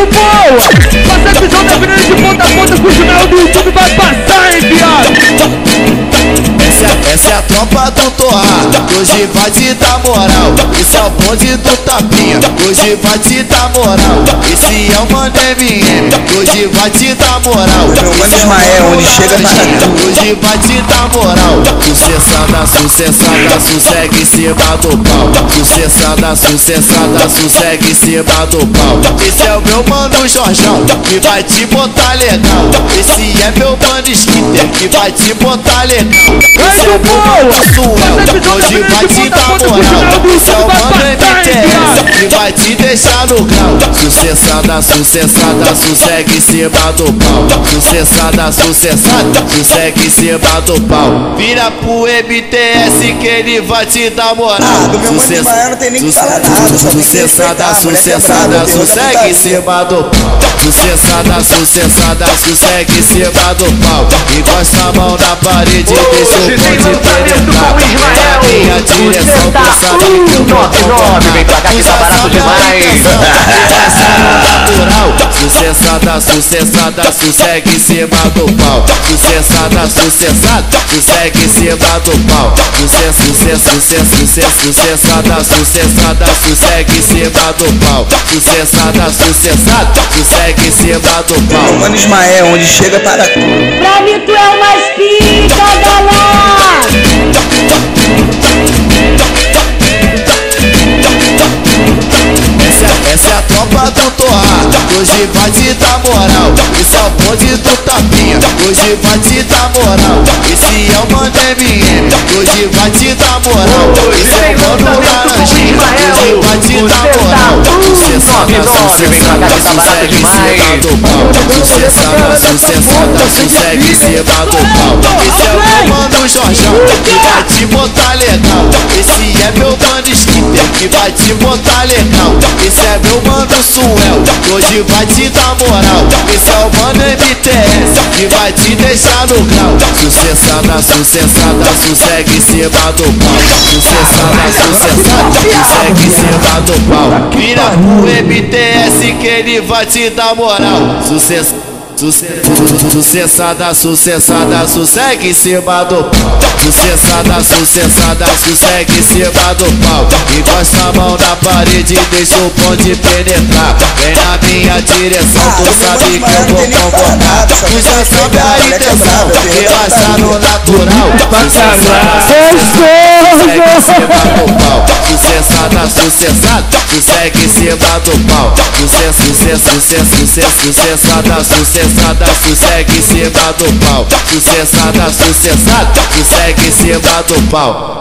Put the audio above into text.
muito boa. Passa a visão da menina de ponta a ponta, que o jornal do YouTube vai passar, hein, viado. Essa é a tropa do Torrar, hoje vai te dar moral. Esse é o bonde do Tapinha, hoje vai te dar moral. Esse é o Mano MM, hoje vai te dar moral. Meu Mano Ismael, onde chega tá. Hoje vai te dar moral. Sucessada, sucessada, sossegue em cima do pau. Sucessada, sucessada, sossegue em cima do pau. Esse é o meu mano Jorjão, que vai te botar legal. Esse é meu mano Skitter, que vai te botar legal. Esse é o meu mano Suel, hoje vai te dar moral. Esse é o mano MTS, que vai te deixar no grau. Sucessada, sucessada, sossegue em cima do pau. Sucessada, sucessada, sossegue em cima do pau. Vira pro MTS que ele vai te dar moral. Sucessada, sucessada, sossegue em cima do pau. Sucessada, sucessada, sossegue em cima do pau. Encosta a mão na parede, deixa o bonde penetrar. Na minha direção, tu sabe que eu vou tomar. Vem pra cá que tá barato demais. Sucessada, sucessada, sossegue em cima do pau. Sucessada, sucessada, sossegue em cima do pau. Sucessada, sucessada, sossegue em cima do pau. Sucessada, sucessada, sossegue em cima do pau. Meu Mano Ismael, onde chega para. Pra mim tu é o mais pica, galera. Essa é a tropa do Torrar, hoje vai te dar moral. Esse é o bonde do Tapinha, hoje vai te dar moral. Esse é o Mano MM, hoje vai te dar moral. Esse é o Mano Laranjinha, hoje vai te dar moral. Sucessada, sucessada, sossegue em cima do pau. Sucessada, sucessada, sossegue em cima do pau. Esse é o meu mano Jorjão, que vai te botar legal. Esse é meu mano Skitter, que vai te botar legal. Esse é meu mano Suel, hoje vai te dar moral. Esse é o mano MTS, que vai te deixar no grau. Sucessada, sucessada, sossegue em cima do pau. Sucessada, sucessada, sossegue em cima do pau. Vira pro MTS que ele vai te dar moral. Sucessada, sucessada, sossegue em cima do pau. Sucessada, sucessada, sossegue em cima do pau. Encosta a mão na parede, deixa o bonde penetrar. Vem na minha direção, tu sabe que eu vou convocar. Tu já sabe a intenção, relaxa no natural. Sucessada, sucessada, sossegue em cima do pau. Sucessada, sucessada, sossegue em cima do pau. Sucessada, sucessada, sossegue em cima do pau.